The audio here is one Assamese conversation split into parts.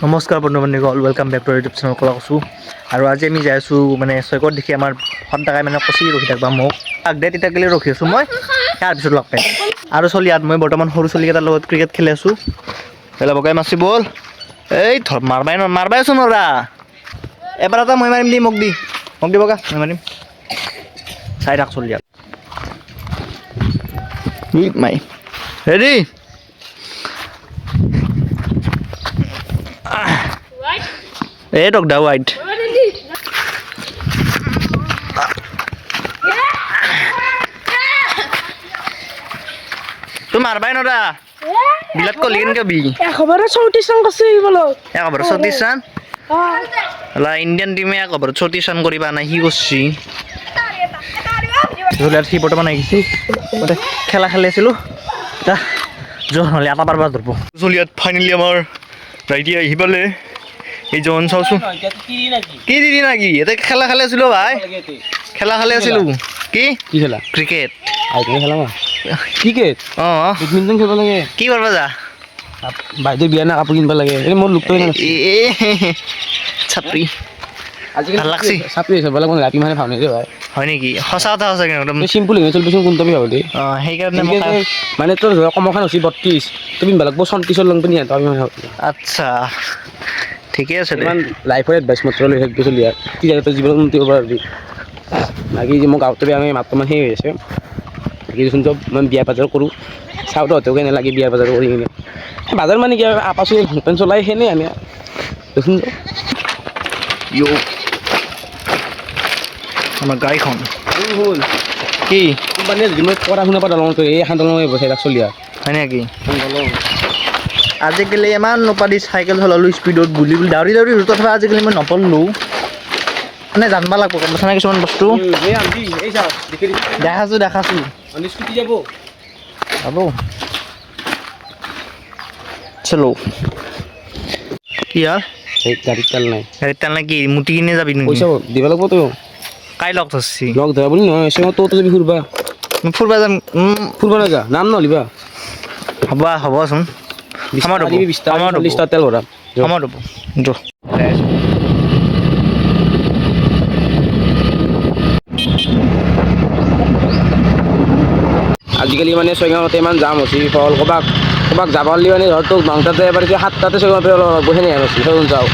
নমস্কাৰ বন্ধু-বান্ধৱীসকল, welcome back to YouTube channel কলা কচু। আৰু আজি আমি যাই আছোঁ মানে চৈকত দেখি আমাৰ সন্তাকাই মানে কচি ৰখি থাকিবা মোক আগদে তেতিয়া গেলি ৰখি আছোঁ মই তাৰপিছত লগ পাই আৰু চলি ইয়াত মই বৰ্তমান সৰু চলিকেইটাৰ লগত ক্ৰিকেট খেলি আছোঁ। পেলা বগাই মাছি বল এই মাৰবাই আছোঁ নৰা এবাৰ এটা মই মাৰিম দি মোক দি বগা মই মাৰিম চাই থাক চলি ইয়াত মাই ৰেডি এই টক দা হোৱাইট তুই মারবাই নরা বিলাত কলি কেনকে বি একেবারে 34 রান করছে বলো একেবারে 34 রান লা ইন্ডিয়ান টিমে একেবারে 34 রান করিবা না কি করছি জুলিয়ার সি বর্তমান আইছি ওটা খেলা খেলি আছিলো তা জহলে আটা পারবা ধরবো জুলিয়াত ফাইনালি আমার রাইটি আহি পালে এই জন চাওছো কি দিদি নাকি এটা খেলা খেলি আছিলো ভাই খেলা খেলি আছিলো কি কি খেলা ক্রিকেট আইকে খেলা মা ক্রিকেট ব্যাডমিন্টন খেলব লাগে কি করবা যা বাইদে বিয়া না কাপড় কিনবা লাগে এই মোর লুকটো না এ ছাত্রী আজিকালি ভাল লাগছি ছাত্রী সব লাগে রাতি মানে ভাবনে রে ভাই হয় নেকি সঁচা কথা আছে একদম সিম্পল হৈ চলবি কোন তুমি ভাবলি সেইকাৰণে মানে তোর কমখান হসি 32 তুমি বেলেগ 34 লং পিনি আমি মানে আচ্ছা ঠিকই আছে দে ইমান লাইফৰ এডভাইস মাত্ৰ লৈ হেক চলি আৰ কি জায়গা তোৰ জীবন উন্নতি কৰিব পাৰবি বাকি যে মোক গাঁৱতে আমি মাত্ৰ মানে হৈ আছে বাকি শুন সব মানে বিয়া বাজাৰ কৰো চাউটো হতেও কেনে লাগে বিয়া বাজাৰ কৰি কিনে বাজাৰ মানে কি আপাছো পেন চলাই হেনে আমি দেখোন ইউ আমাৰ গাড়ীখন হল কি কোম্পানী যদি মই পঢ়া শুনা পৰা দলং এই এখন দলং বসাই ৰাখ চলি আর হয় নেকি আজিকালি ইমান নপাদি চাইকেল চলালোঁ স্পীডত গুলি গুলি দাউৰি দাউৰি তথাপি আজিকালি মই নপঢ়লোঁ মানে জানিব লাগিব গম পাইছা কিছুমান বস্তু দেখাছোঁ স্কুটি যাব হ'ব চলো কি আর এই গাড়ীত তেল নাই গাড়ীত তেল নে কি মুটি কিনে যাবি নেকি পইচা দিব লাগিব তো কাই লগ ধৰছি লগ ধৰা বুলি নহয় তো যাবি ফুৰবা ফুৰবা যাম ফুৰবা নাযা নাম নলিবা হ'বচোন আমাৰ লিষ্টাৰ তেল ভৰা আমাৰ হ'ব যো আজিকালি মানে ছয়গাঁৱতে ইমান জাম হৈছে ফল ক'বাক যাব হ'লে মানে ধৰ তোক নংটাতে এবাৰ 7টাতে ছয়গাঁৱতে বহে নাই আৰু ছয়জন যাওঁ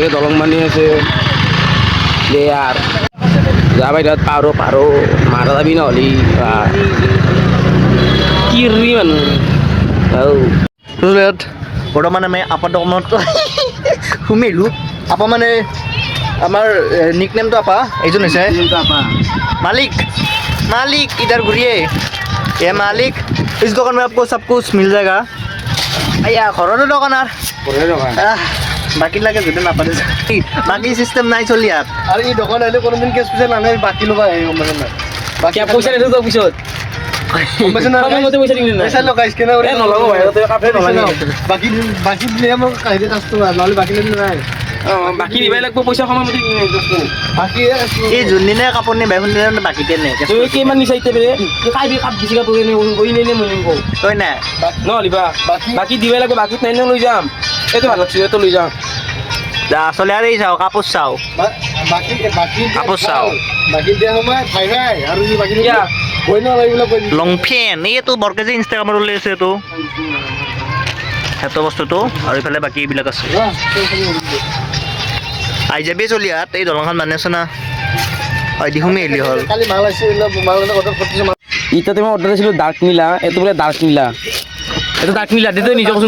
এই দলং মানি আছে দে আৰ যা বাইৰে পাৰো মাৰা যাবি নহলি কি ৰি মানুহ বৰ্তমান আমি আপা দোকানত সোমাইলোঁ আপা মানে আমাৰ নিক নেমটো আপা এইজন হৈছে मालिक इधर घूरिए ये मालिक इस दुकान में आपको सब कुछ मिल जाएगा आया घरों दुकान बाकी लगे जो ना पारे बाकी सिस्टम नहीं चल यार अरे ये दुकान आले कोनो दिन के स्पेशल आने बाकी लोग आए मतलब ना बाकी आप पैसा नहीं दो पिछोत पैसा ना मते पैसा नहीं ना पैसा लोग इसके ना ए न लगो भाई तो काफे न लगे बाकी ले हम कायदे कस्टमर लाले बाकी ले ना বাকি দিবাই লাগব পইচা সময় মতে বাকি এই জুনিনে কাপড় নে বাইখন নে বাকি তে নে তুই কি মান নিচাইতে বে কাইবি কাপ দিছি কা তুই নে কই নে মনিম কো তই না ন লিবা বাকি দিবাই লাগব বাকি নাই ন লৈ যাম এটো ভাল লাগছে তো লৈ যাম আসলে আর এই চাও কাপড় চাও বাকি কাপড় চাও বাকি দিয়া সময় ভাই ভাই আৰু বাকি দিয়া কই ন লাগিলা কই লং ফেন এই তো বৰকে যে ইনষ্টাগ্ৰামত ওলাইছে তো সেইটো বস্তুটো আৰু ইফালে বাকী এইবিলাক আছে আই যাবি চলি ইয়াত এই দলংখন মানে আছে না হয় দি সোমাই আহিলি হ'ল কালি মাল আছে মাল অৰ্ডাৰ কৰিছো ইটা তুমি অৰ্ডাৰ দিছিলো ডাৰ্ক নীলা এটো বলে ডাৰ্ক নীলা এটা ডার্ক নীলা দিতে নিজে কোন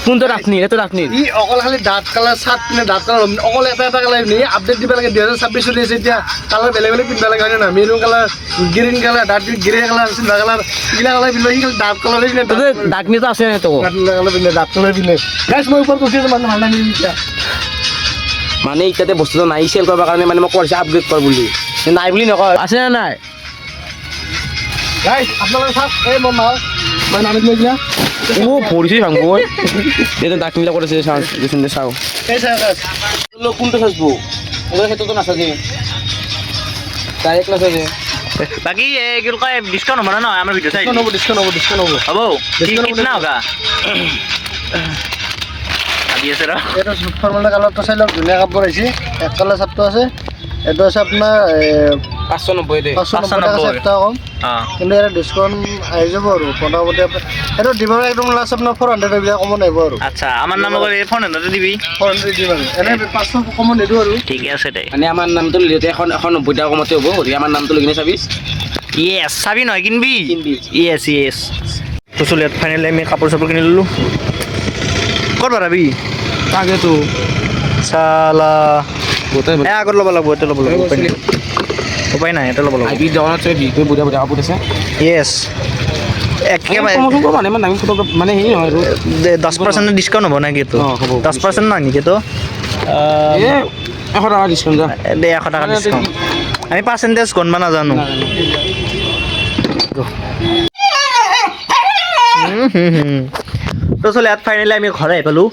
কোনটো ডার্ক নীলা এটো ডার্ক নীল ই অকল খালি ডার্ক কালার শার্ট পিনে ডার্ক কালার অকল এটা কালার নি আপডেট দিবা লাগে 2026 চলি আছে এতিয়া কালার বেলে বেলে পিনবা লাগে না maroon colour green colour dark grey colour silver colour ইলা কালার পিনবা ই ডার্ক কালার পিনে তো ডার্ক নীল আছে না তো কালার পিনে ডার্ক কালার পিনে গাইস মই উপর কইছি মানে ভাল লাগি ইটা মানে ইটাতে বস্তুটো নাই সেল করবা কারণে মানে মই কোর্স আপগ্রেড কর বলি নাই বলি নকয় আছে না নাই গাইস আপনারা সব এই মাল মই নাম লৈ দিয়া ও পড়িছি ভাঙবো এটা ডাক মিলা করেছে সাউন্ড শুনতে চাও এই স্যার লোক কোনটা সাজবো ওদের ক্ষেত্রে তো নাসাজে ডাইরেক্ট নাসাজে बाकी डिस्काउंट हो ना हमारे वीडियो से डिस्काउंट हो अब कितना होगा আদি আছে ৰ এইটো চুট ফৰ্মালৰ কালাৰটো চাই লওক ধুনীয়া কাপোৰ আহিছে এক কালাৰ চাৰ্টটো আছে এইটো আছে আপোনাৰ 590 দে 590 টাকা চাৰ্টটা কম কিন্তু ইয়াৰ ডিছকাউণ্ট আহি যাব আৰু মোটামুটি এইটো দিবৰ একদম লাষ্ট আপোনাৰ 400 এইবিলাক কমন আহিব আৰু আচ্ছা আমাৰ নাম লগত 400 দিবি 400 দিম আৰু এনে 500 কমন নিদিওঁ আৰু ঠিকে আছে দে মানে আমাৰ নামটো লিখোতে 190 টাকা কমতে হ'ব গতিকে আমাৰ নামটো লিখি চাবি ইয়েছ চাবি নহয় কিনবি কিনবি। ইয়েছ ইয়েছ তো চলি ইয়াত ফাইনেলি আমি কাপোৰ চাপোৰ কিনি ল'লোঁ ক'ত বাঢ়াবি তাকেতো চালা গোটেই আগত ল'ব লাগিব এইটো ল'ব লাগিব উপায় নাই এইটো ল'ব লাগিব আইবি দোকানত চাই বিক্ৰী বুঢ়া বুঢ়া কাপোৰ আছে ইয়েছ একেবাৰে মানে ইমান দামী ফটো মানে হেৰি নহয় আৰু 10% ডিছকাউণ্ট হ'ব নেকি এইটো হ'ব। 10% নহয় নেকি এইটো এ 100 টাকা ডিছকাউণ্ট যা দে 100 টকা ডিছকাউণ্ট আমি পাৰ্চেণ্টেজ গণবা নাজানো তো চলে ইয়াত ফাইনেলি আমি ঘৰ আহি পালোঁ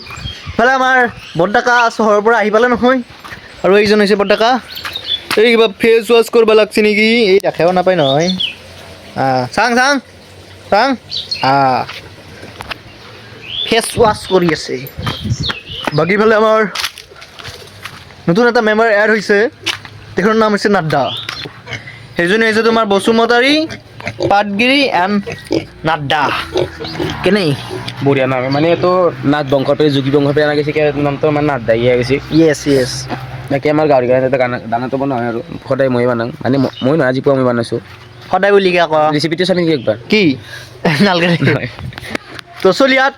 ইফালে আমাৰ বৰডাকা চহৰৰ পৰা আহি পালে নহয় আৰু এইজন হৈছে বৰডাকা এই কিবা ফেচ ৱাছ কৰিব লাগছে নেকি এই দেখাও নাপায় নহয় চাং চাং চাং ফেচ ৱাছ কৰি আছে বাকী ফালে আমাৰ নতুন এটা মেম্বাৰ এড হৈছে তেখেতৰ নাম হৈছে নাড্ডা সেইজনে হৈছে তোমাৰ বসুমতাৰী পাটগিৰি এণ্ড নাড্ডা কেনেই বঢ়িয়া নাম মানে এইটো নাথ বংশৰ পৰা যোগী বংশৰ পৰা গৈছে কি নামটো মানে নাথ দাই গৈছে ইয়েছ ইয়েছ বাকী আমাৰ গাঁৱৰ গাঁৱত এটা দানাটো বনোৱা হয় আৰু সদায় মই বনাওঁ মানে মই নহয় আজি পুৱা মই বনাইছোঁ সদায় বুলি কে আকৌ ৰেচিপিটো চাবি নেকি একবাৰ কি নালগে তো চলি ইয়াত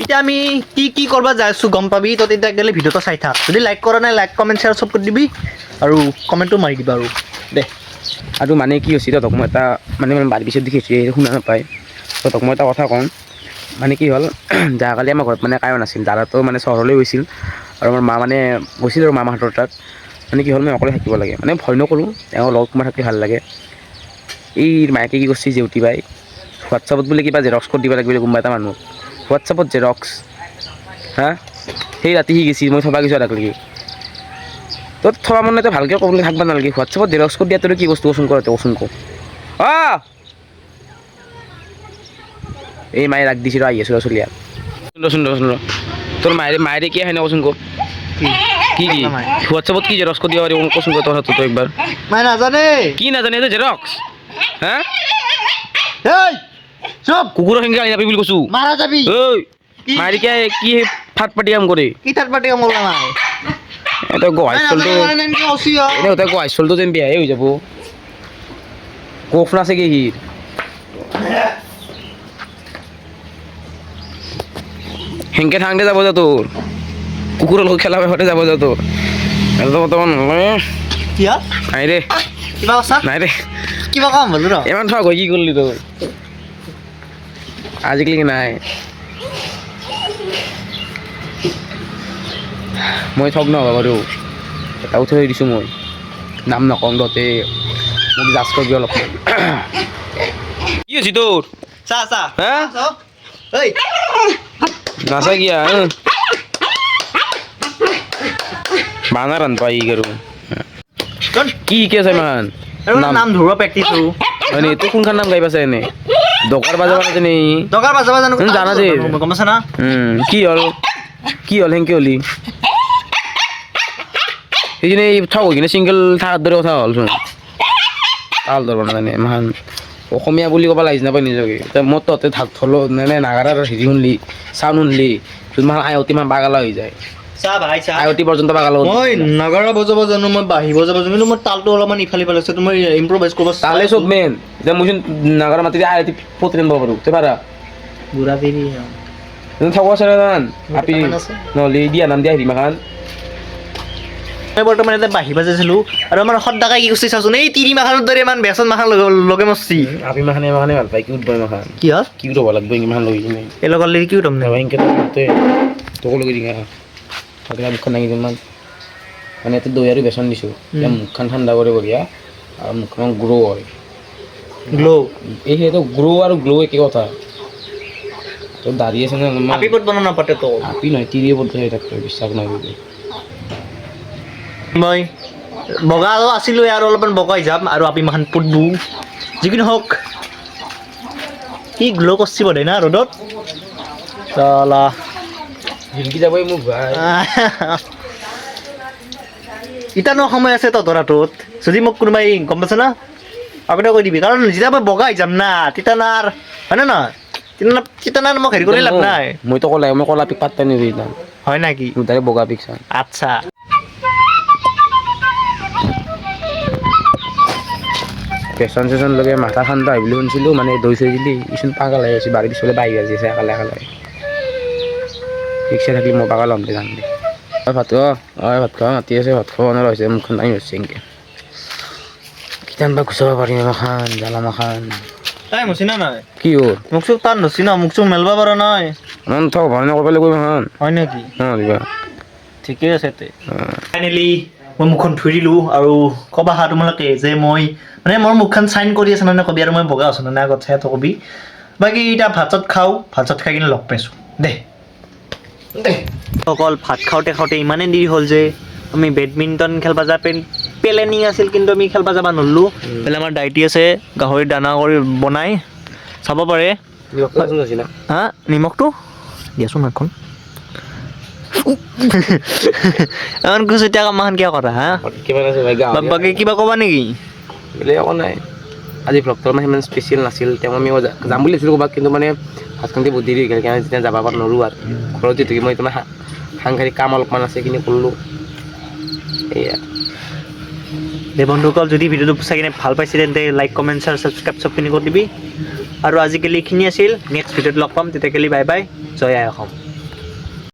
এতিয়া আমি কি কি কৰিব যাই আছোঁ গম পাবি তো তেতিয়া গ'লে ভিডিঅ'টো চাই থাক যদি লাইক কৰা নাই লাইক কমেণ্ট শ্বেয়াৰ চব কৰি দিবি আৰু কমেণ্টটো মাৰি দিবা আৰু দে আৰু মানে কি হৈছে তহঁতক মই এটা মানে বাৰীৰ পিছত দেখিছোঁ শুনা নাপায় তহঁতক মই এটা কথা কওঁ মানে কি হ'ল যোৱাকালি আমাৰ ঘৰত মানে কায়ো নাছিল দাদাটো মানে চহৰলৈ গৈছিল আৰু আমাৰ মা মানে গৈছিল আৰু মামাহঁতৰ তাত মানে কি হ'ল মই অকলে থাকিব লাগে মানে ভয় নকৰোঁ তেওঁৰ লগত তোমাৰ থাকি ভাল লাগে এই মায়েকে কি কৰিছে জেউতি বাই হোৱাটছআপত বোলে কিবা জেৰক্স কৰি দিব লাগে বোলে কোনোবা এটা মানুহ হোৱাটছআপত জেৰক্স হা সেই ৰাতি সি গৈছে মই থবা গৈছোঁ ৰাতিলৈকে তোৰ থবা মনে ভালকৈ ক'বলৈ থাকিব নালাগে হোৱাটছআপত জেৰক্স কৰি দিয়াটো কি বস্তু কচোন কৰ কচোন কওঁ এই মায়ে ৰাগ দিছিলোঁ আহি আছোঁ চলিয়া সুন্দৰ তোৰ মায়েৰে কি আহে কচোন কওঁ কি হোৱাটছআপত কি জেৰক্স কৰি দিব পাৰি কচোন কৰ তোৰ তই একবাৰ মই নাজানে কি নাজানে এইটো জেৰক্স হা এই চব কুকুৰৰ সংখ্যা আহি যাবি বুলি কৈছোঁ মাৰা যাবি ঐ মায়েৰে কি ফাট পাতি কাম কৰে কি তাত পাতি কাম কৰা নাই এটা গোহাইচলটো এনেই গোটেই গোহাইচলটো যেন বেয়াই হৈ যাব কোফ নাছে কি সি সেনকে থাকতে যাব যা তোৰ কুকুৰৰ লগত খেলা বেহতে যাব যা তোৰ এটা বৰ্তমান কিয় নাই দে কিবা কথা নাই দে কিবা কাম হ'ল ৰ ইমান ঠগ হৈ কি কৰিলি তোৰ আজিকালি নাই মই ঠগ নহ'ব বাৰু এটা উঠাই থৈ দিছোঁ মই নাম নকওঁ তহঁতে মোক জাজ কৰিবি অলপ কি হৈছে তোৰ চা চা হা ঐ নাচা কিয়া বানা ৰান্ধ পাই আৰু কি শিকি আছে ইমান নাম ধৰিব প্ৰেক্টিছো হয় নি তোৰ কোনখন নাম গাই পাইছে এনে দকাৰ বাজাব নাজানে নি টকাৰ পাছৰ জানো জানা দে গম পাইছা না কি হ'ল সেনকে হ'লি সেইখিনি ঠগ হৈ কিনে চিংগল থকাৰ দৰে কথা হ'লচোন তাল ধৰিব নাজানে ইমান অসমীয়া বুলি ক'ব লাগিছে নাপায় নিজকে এতিয়া মোৰ তহঁতে ঢাক থলো মানে নাগাৰাৰ হেৰি শুনলি চাউন শুনলি তোমাৰ আয়তী ইমান বাগালা হৈ যায় চা ভাই চা আয়তী পৰ্যন্ত বাগালা মই নাগাৰা বজাব জানো মই বাঁহী বজাব জানো কিন্তু মোৰ তালটো অলপমান ইফালে ইফালে আছে তুমি ইম্প্ৰভাইজ কৰিব তালে চব মেইন এতিয়া মই নাগাৰা মাতি আয়তী পত্ৰি আনিব পাৰোঁ তে পাৰা বুঢ়া দেৰি ঠগ আছে নাজান আপি নহ'লে দিয়া নাম দিয়া হেৰি মাখান মই বৰ্তমান এতিয়া বাঁহী বাজাইছিলোঁ আৰু আমাৰ সদাকাই কি কৰিছে চাচোন এই তিৰি মাখানৰ দৰে ইমান বেচন মাখান লগে মৰছি আপি মাখানে ভাল পায় কি উঠবই মাখান কি হ'ল কি উঠব লাগব ইমান লৈ কিনে এই লগত লাগি কি উঠাম এনেকৈ তোকো লগি দিঙা থাকিলে মুখখন দাঙি দিম মানে ইয়াতে দৈ আৰু বেচন দিছোঁ এতিয়া মুখখন ঠাণ্ডা কৰি বঢ়িয়া আৰু মুখখন গ্ৰ' হয় গ্ল' এই সেইটো গ্ৰ' আৰু গ্ল' একে কথা তোৰ দাড়ি আছে ন অলপমান আপি ক'ত বনাব নাপাতে তো আপি নহয় তিৰিয়ে বদ্ধ হৈ থাকে বিশ্বাস নহয় বুলি মই বগা আছিলোঁ আৰু অলপমান বগাই যাম আৰু আপি মাখান পুতবো যিকি নহওক কি গ্ল' কৰিছে বোধে না ৰ'দত চালা হিলকি যাবই মোক ভাই ইটানো সময় আছে তহঁতৰ হাতত যদি মোক কোনোবাই গম পাইছ না আগতে কৈ দিবি কাৰণ যেতিয়া মই বগাই যাম না তেতিয়া না আৰু হয়নে নহয় তেতিয়া না মোক হেৰি কৰি লাভ নাই মইতো মই কলা পিক পাত্তা নিদিওঁ এতিয়া হয় নেকি মোৰ ডাইৰেক্ট বগা পিক চাওঁ আচ্ছা পেচন চেচন লগে মাথা ঠাণ্ডা হয় বুলি শুনিছিলোঁ মানে দৈ চৈ দিলি ইচোন পাগল হৈ আছে বাৰীৰ পিছফালে বাঢ়ি আছে একালে একালে ৰিক্সা থাকিলে মই পাগল হ'ম দে যাম দে ভাত খোৱা মাতি আছে ভাত খাব নোৱাৰা হৈছে মুখখন দাঙি হৈছে এনেকৈ কিটান বা গুচাব পাৰিম মাখান জ্বালা মাখান তাই মচি না নাই কি হ'ল মোক চোক টান ধৰছি ন মোক চোক মেলবা পৰা নাই মন থক ভাওনা কৰিব লাগিব মাখান হয় নেকি অঁ দিবা ঠিকে আছে তে ফাইনেলি মই মুখখন ধুই দিলোঁ আৰু ক'বা হা তোমালোকে যে মই মানে মোৰ মুখখন চাইন কৰি আছে মানে কবি আৰু মই বগা আছোঁ মানে আগত চাইতো কবি বাকী এতিয়া ভাত চাত খাওঁ ভাত চাত খাই কিনে লগ পাইছোঁ দে অকল ভাত খাওঁতে খাওঁতে ইমানেই দেৰি হ'ল যে আমি বেডমিণ্টন খেলবা যা প্লেনিং আছিল কিন্তু আমি খেলবা যাব নোৱাৰিলোঁ বোলে আমাৰ ডাইটি আছে গাহৰি দানা কৰি বনাই চাব পাৰে হা নিমখটো দিয়াচোন এখন এখন কৈছোঁ এতিয়া আমাখন কিয় কৰা হা কিমান আছে ভাই বাকী কিবা ক'বা নেকি বেলেগ একো নাই আজি ভ্লগটো মানে সিমান স্পেচিয়েল নাছিল তেওঁ আমি যাম বুলি ভাবিছিলোঁ ক'ৰবাত কিন্তু মানে ভাতখান্তি বহুত দেৰি হৈ গ'ল সেইকাৰণে যেতিয়া যাব পৰা নোৱাৰোঁ আৰু ঘৰত যিহেতুকে মই তোমাৰ সাংঘাতিক কাম অলপমান আছে সেইখিনি কৰিলোঁ এয়া দে বন্ধুসকল যদি ভিডিঅ'টো চাই কিনে ভাল পাইছে তেন্তে লাইক কমেণ্ট শ্বেয়াৰ ছাবস্ক্ৰাইব চবখিনি কৰি দিবি আৰু আজিকালি এইখিনি আছিল নেক্সট ভিডিঅ'ত লগ পাম তেতিয়াকালি বাই বাই জয় আই অসম